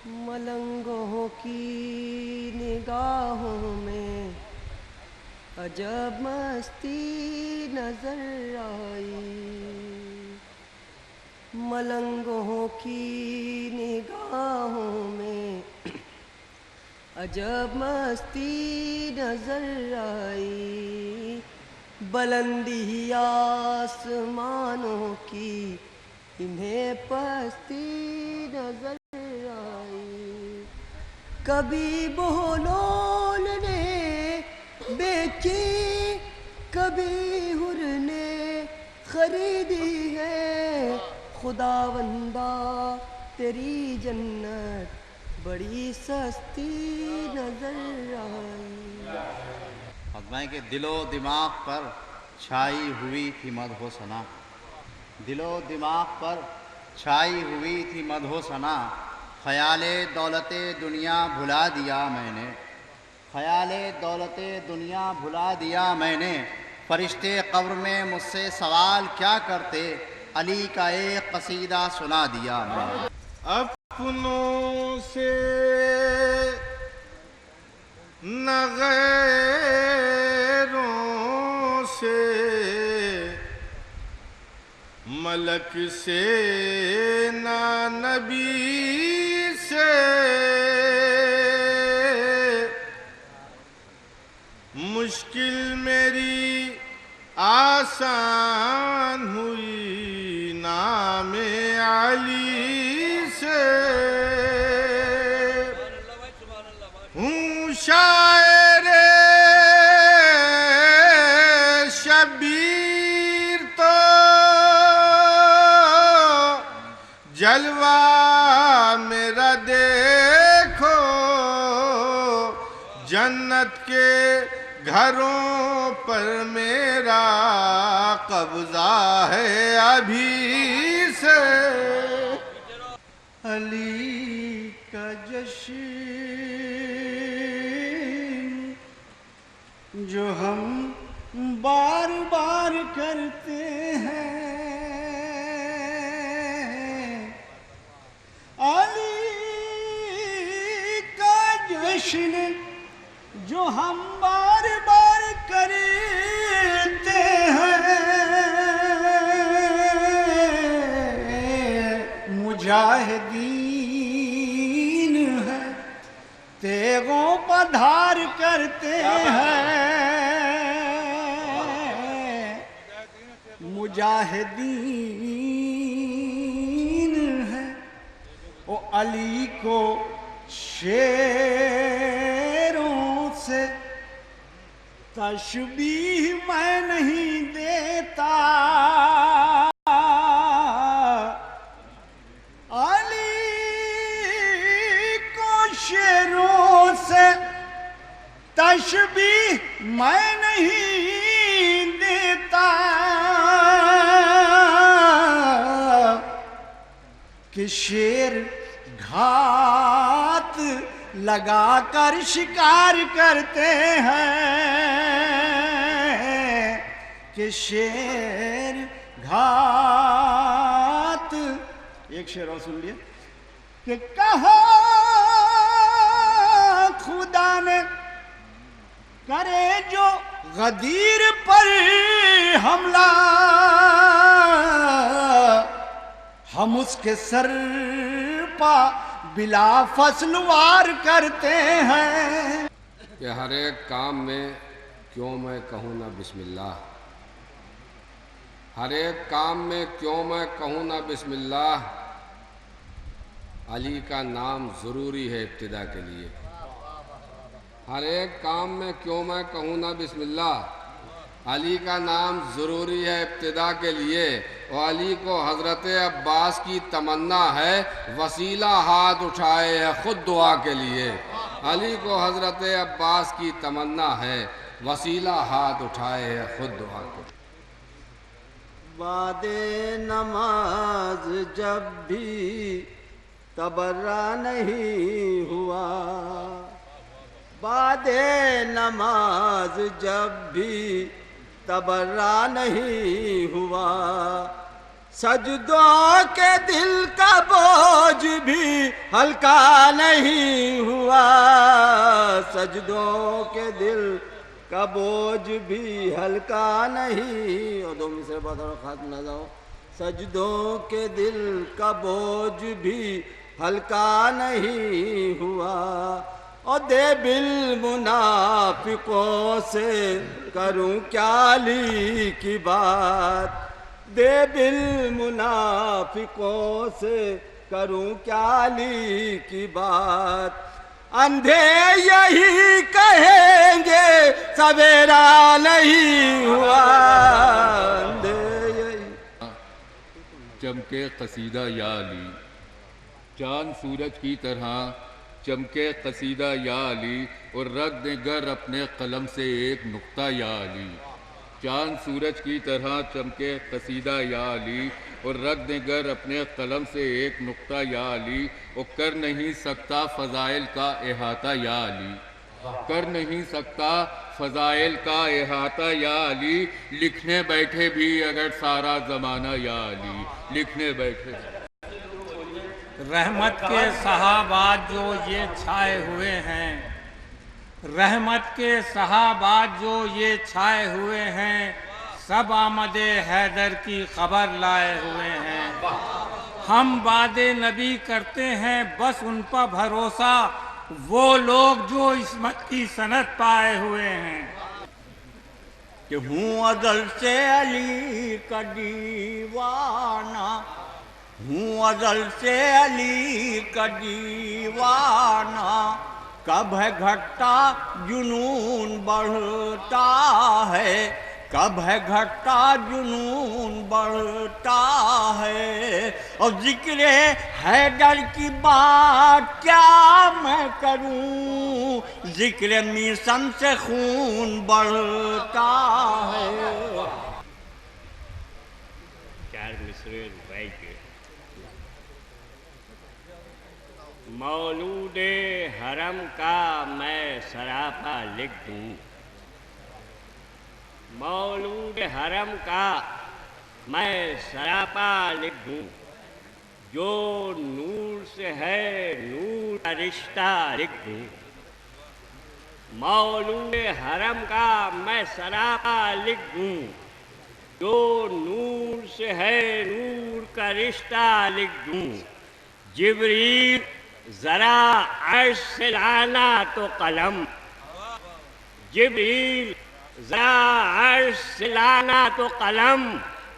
ملنگوں کی نگاہوں میں عجب مستی نظر آئی، ملنگوں کی نگاہوں میں عجب مستی نظر آئی، بلندی آسمانوں کی انہیں پستی نظر آئی، کبھی بہلول نے بیچی کبھی حر نے خریدی ہے، خداوندا تیری جنت بڑی سستی نظر آئی۔ فرمائیں کہ دل و دماغ پر چھائی ہوئی تھی مدح و ثنا، دل و دماغ پر چھائی ہوئی تھی مدح و ثنا، خیال دولت دنیا بھلا دیا میں نے، خیال دولت دنیا بھلا دیا میں نے، فرشتے قبر میں مجھ سے سوال کیا کرتے، علی کا ایک قصیدہ سنا دیا میں نے۔ اپنوں سے نہ غیروں سے، ملک سے نہ نبی سے، مشکل میری آسان ہوئی نام علی سے، ہوں شاعر شبیر تو جلوہ میرا دیکھو، جنت کے گھروں پر میرا قبضہ ہے ابھی سے، علی کا جشن جو ہم بار بار کرتے ہیں، علی کا جشن جو ہم بار بار کرتے ہیں، مجاہدین ہے تیغوں پر دھار کرتے ہیں، مجاہدین ہے وہ علی کو شیروں سے تشبیہ میں نہیں دیتا، علی کو شیروں سے تشبیہ میں نہیں دیتا، کہ شیر گھات لگا کر شکار کرتے ہیں، کہ شیر گھات، ایک شعر اور سن لیا، کہ کہا خدا نے کرے جو غدیر پر حملہ، ہم اس کے سر پا بلا فصل وار کرتے ہیں، کہ ہر ایک کام میں کیوں میں کہوں نہ بسم اللہ، ہر ایک کام میں کیوں میں کہوں نہ بسم اللہ، علی کا نام ضروری ہے ابتدا کے لیے، ہر ایک کام میں کیوں میں کہوں نہ بسم اللہ، علی کا نام ضروری ہے ابتدا کے لیے، اور علی کو حضرت عباس کی تمنا ہے وسیلہ ہاتھ اٹھائے ہے خود دعا کے لیے، علی کو حضرت عباس کی تمنا ہے وسیلہ ہاتھ اٹھائے ہے خود دعا کے لیے۔ بعد نماز جب بھی تبرہ نہیں ہوا، بعد نماز جب بھی تبرہ نہیں ہوا، سجدوں کے دل کا بوجھ بھی ہلکا نہیں ہوا، سجدوں کے دل کا بوجھ بھی ہلکا نہیں، اور دو مصرع بہت اور ختم نہ جاؤ، سجدوں کے دل کا بوجھ بھی ہلکا نہیں ہوا، اور دے بالمنافقوں سے کروں کیا علی کی بات، دے بالمنافقوں سے کروں کیا علی کی بات، اندھے یہی کہیں گے سویرا نہیں ہوا، اندھے یہی چمکے قصیدہ یا علی، چاند سورج کی طرح چمکے قصیدہ یا علی، اور رکھ دے گر اپنے قلم سے ایک نقطہ یا علی، چاند سورج کی طرح چمکے قصیدہ یا علی، اور رکھ دے گر اپنے قلم سے ایک نقطہ یا علی، اور کر نہیں سکتا فضائل کا احاطہ یا علی، کر نہیں سکتا فضائل کا احاطہ یا علی، لکھنے بیٹھے بھی اگر سارا زمانہ یا علی، لکھنے بیٹھے رحمت کے صحابات جو یہ چھائے ہوئے ہیں، رحمت کے صحابات جو یہ چھائے ہوئے ہیں، سب آمد حیدر کی خبر لائے ہوئے ہیں، ہم باد نبی کرتے ہیں بس ان پر بھروسہ، وہ لوگ جو عصمت کی سند پائے ہوئے ہیں، کہ ہوں ازل سے علی کا دیوانہ، ہوں ازل سے علی کا دیوانہ، کب ہے گھٹتا جنون بڑھتا ہے، کب ہے گھٹتا جنون بڑھتا ہے، اور ذکر حیدر کی بات کیا میں کروں، ذکر میسم سے خون بڑھتا ہے۔ چار مصرے ربائی کے مولود حرم کا میں سراپا لکھ دوں، مولود حرم کا میں سراپا لکھ دوں، جو نور سے ہے نور کا رشتہ لکھ دوں، مولود حرم کا میں سراپا لکھ دوں، جو نور سے ہے نور کا رشتہ لکھ دوں، جبریل ذرا عرش سے لانا تو قلم، جبریل ذرا عرش سے لانا تو قلم،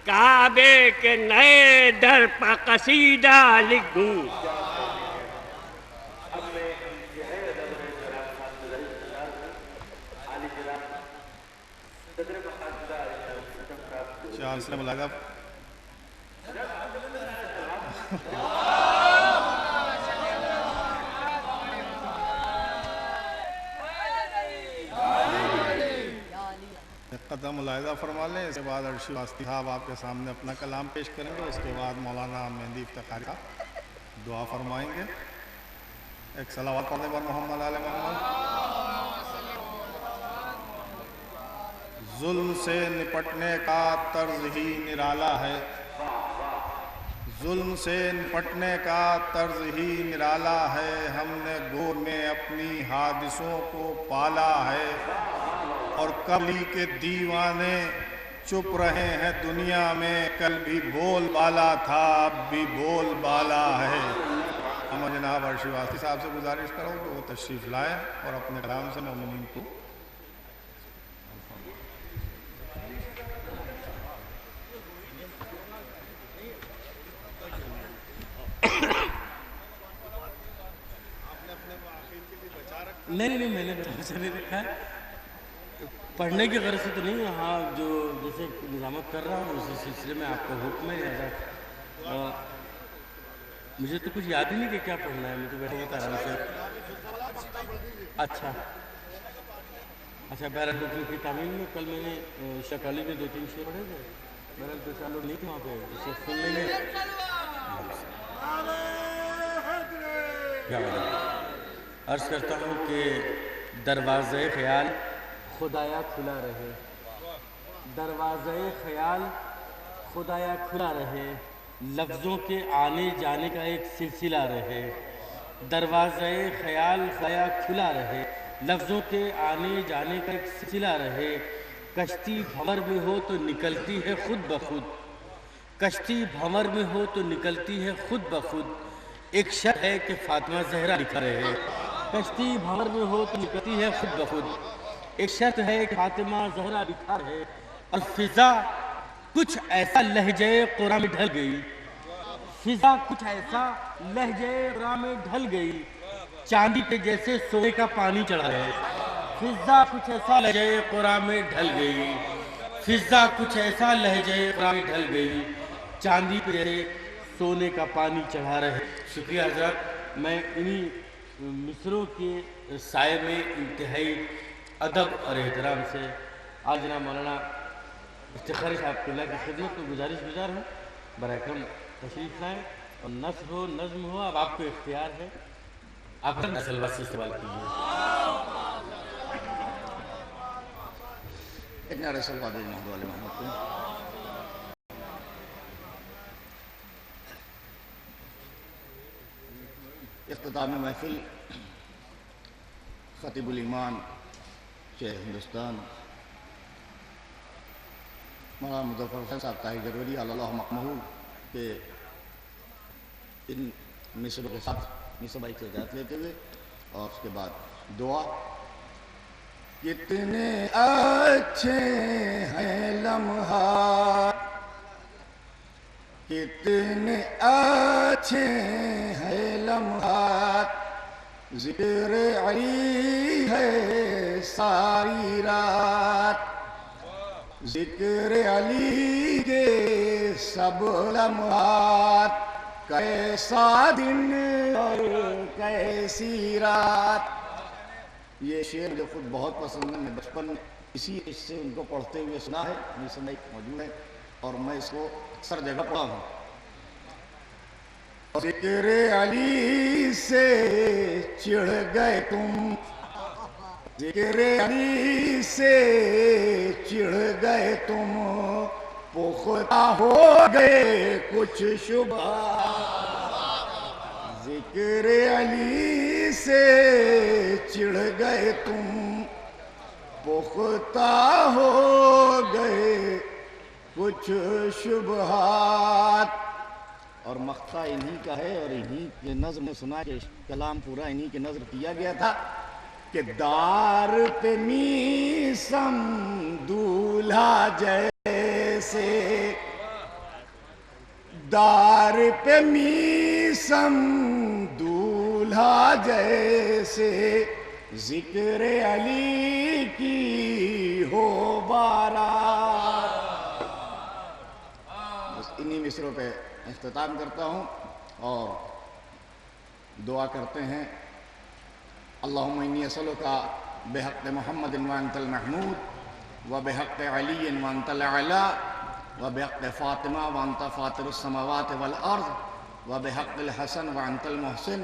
کعبے کے نئے در پر قصیدہ لکھ دوں۔ چار سے ملاقہ قدم ملاحظہ فرما لیں، اس کے بعد عرشی واسطی صاحب آپ کے سامنے اپنا کلام پیش کریں گے، اس کے بعد مولانا مہندی افتخاری صاحب دعا فرمائیں گے۔ ایک صلوات پڑھنے پر محمد علیہ محمد۔ ظلم سے نپٹنے کا طرز ہی نرالا ہے، ظلم سے نپٹنے کا طرز ہی نرالا ہے، ہم نے گور میں اپنی حادثوں کو پالا ہے، اور کبھی کے دیوانے چپ رہے ہیں دنیا میں، کل بھی بول بالا تھا اب بھی بول بالا ہے۔ ہم جناب عرشی واسطی صاحب سے گزارش کروں کہ وہ تشریف لائیں اور اپنے کلام سے مومنین کو نہیں میں نے بچا نہیں رکھا ہے، پڑھنے کی غرض سے تو نہیں، ہاں جو جیسے نظامت کر رہا ہوں اسی سلسلے میں آپ کا حکم ہے لہٰذا مجھے تو کچھ یاد ہی نہیں کہ کیا پڑھنا ہے، میں تو بیٹھا ہوتا آرام سے۔ اچھا بہرحال حکم کی تعمیل میں کل میں نے شکالی میں 2-3 شعر پڑھے تھے، بہرحال 2-4 لوگ نہیں تھے وہاں پہ، اسے سن لیں گے۔ عرض کرتا ہوں کہ دروازے خیال خدایا کھلا رہے، دروازے خیال خدایا کھلا رہے، لفظوں کے آنے جانے کا ایک سلسلہ رہے، دروازہ خیال خدایا کھلا رہے، لفظوں کے آنے جانے کا ایک سلسلہ رہے، کشتی بھنور میں ہو تو نکلتی ہے خود بخود، کشتی بھنور میں ہو تو نکلتی ہے خود بخود، ایک شرط ہے کہ فاطمہ زہرا لکھا رہے، کشتی بھنور میں ہو تو نکلتی ہے خود بخود، ایک شرط ہے کہ فاطمہ زہرا لکھا رہے، اور فضا کچھ ایسا لہجے قرآن میں ڈھل گئی، فضا کچھ ایسا لہجے قرآن میں ڈھل گئی، چاندی پہ جیسے سونے کا پانی چڑھا رہے، فضا کچھ ایسا لہجے قرآن میں ڈھل گئی، فضا کچھ ایسا لہجے قرآن میں ڈھل گئی، چاندی پہ جیسے سونے کا پانی چڑھا رہے۔ شکریہ حضرت، میں انہی مصروں کے سائے میں انتہائی ادب اور احترام سے آج جناب مولانا افتخار صاحب اللہ کی خدمت میں گزار ہوں، برائے کرم تشریف لائیں، اور نثر ہو نظم ہو اب آپ کو اختیار ہے، آپ ہر نسل وقت سے سوال کیجیے۔ اتنا رسول اللہ علیہ محمد کو اختتام محفل خطیب الایمان شیخ ہندوستان مولانا مظفر حسین صاحب طاہر جروری اللہ مقمہ کے ان مصروں کے ساتھ مصر بھائی سے اجازت لیتے ہوئے، اور اس کے بعد دعا۔ کتنے اچھے ہیں لمحات، کتنے اچھے ہیں لمحات، ذکر علی ہے ساری رات، ذکر علی کے سب لمحات، کیسا دن اور کیسی رات۔ یہ شعر مجھے خود بہت پسند ہے، میں بچپن اسی سے ان کو پڑھتے ہوئے سنا ہے، میری سنائی موجود ہے اور میں اس کو اکثر جگہ پڑھا ہوں۔ ذکر علی سے چڑھ گئے تم، ذکر علی سے چڑھ گئے تم، پختہ ہو گئے کچھ شبہ، ذکر علی سے چڑھ گئے تم، پختہ ہو گئے کچھ شبہات۔ اور مقطع انہی کا ہے، اور انہی کے نظم میں سنا کہ کلام پورا انہی کے نظر کیا گیا تھا کہ دار پہ میسم دولہا جیسے، دار پہ میسم دولہا جیسے، ذکر علی کی ہو بارات۔ بس انہی مصروں پہ اختتام کرتا ہوں اور دعا کرتے ہیں۔ اللہم انی اسألک بحق محمد وانت المحمود، وبحق علی وانت الاعلی، وبحق فاطمہ وانت فاطر السماوات والارض، وبحق الحسن وانت المحسن،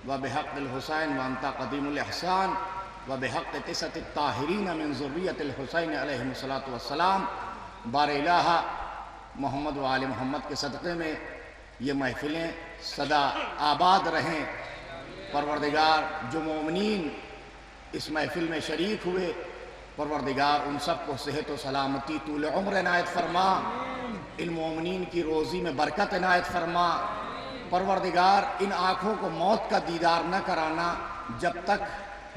وبحق الحسین وانت قدیم الاحسان، وبحق تسعۃ الطاہرین من ذریۃ الحسین علیہم الصلاۃ والسلام۔ بار الہ محمد و آل محمد کے صدقے میں یہ محفلیں سدا آباد رہیں۔ پروردگار جو مومنین اس محفل میں شریک ہوئے، پروردگار ان سب کو صحت و سلامتی طول عمر عنایت فرما، ان مومنین کی روزی میں برکت عنایت فرما۔ پروردگار ان آنکھوں کو موت کا دیدار نہ کرانا جب تک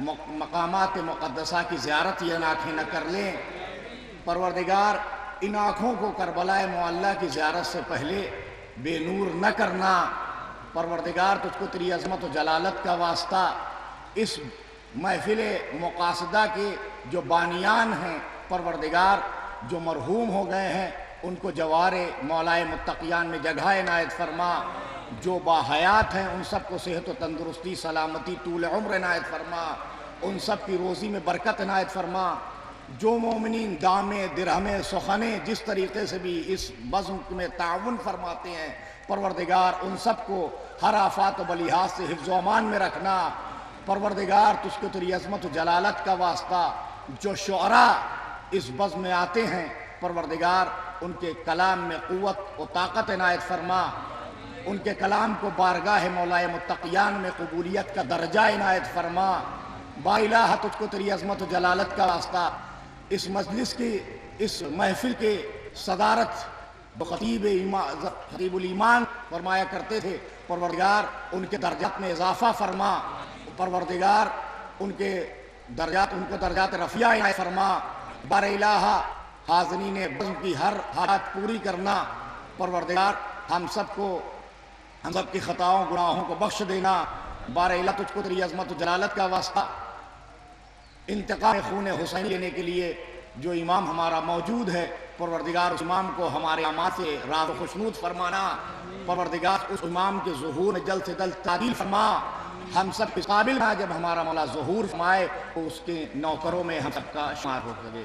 مقامات مقدسہ کی زیارت یہ آنکھیں نہ کر لیں۔ پروردگار ان آنکھوں کو کربلا معلیٰ کی زیارت سے پہلے بے نور نہ کرنا۔ پروردگار تجھ کو تیری عظمت و جلالت کا واسطہ اس محفل مقاصدہ کے جو بانیان ہیں، پروردگار جو مرحوم ہو گئے ہیں ان کو جوار مولائے متقیان میں جگہ عنایت فرما، جو باحیات ہیں ان سب کو صحت و تندرستی سلامتی طول عمر عنایت فرما، ان سب کی روزی میں برکت عنایت فرما۔ جو مومنین دامے درہمے سخنے جس طریقے سے بھی اس بزم میں تعاون فرماتے ہیں، پروردگار ان سب کو ہر آفات و بلیحات سے حفظ و امان میں رکھنا۔ پروردگار تجھ کو تیری عظمت و جلالت کا واسطہ جو شعراء اس بزم میں آتے ہیں، پروردگار ان کے کلام میں قوت و طاقت عنایت فرما، ان کے کلام کو بارگاہ مولا متقیان میں قبولیت کا درجہ عنایت فرما۔ با الہ تجھ کو تیری عظمت و جلالت کا واسطہ اس مجلس کی، اس محفل کے صدارت خطیب الایمان فرمایا کرتے تھے، پروردگار ان کے درجات میں اضافہ فرما، پروردگار ان کو درجات رفیع عنایت فرما۔ بار الہ حاضرین بزم کی ہر حالات پوری کرنا، پروردگار ہم سب کی خطاؤں گناہوں کو بخش دینا۔ بار الہ تجھ کو تیری عظمت و جلالت کا واسطہ انتقام خون حسین لینے کے لیے جو امام ہمارا موجود ہے، پروردگار اس امام کو ہمارے اعمال سے راض و خوشنود فرمانا، پروردگار اس امام کے ظہور میں جلد سے جلد تعدیل فرما۔ ہم سب اس قابل ہیں جب ہمارا مولا ظہور فرمائے تو اس کے نوکروں میں ہم سب کا شمار ہو سکے۔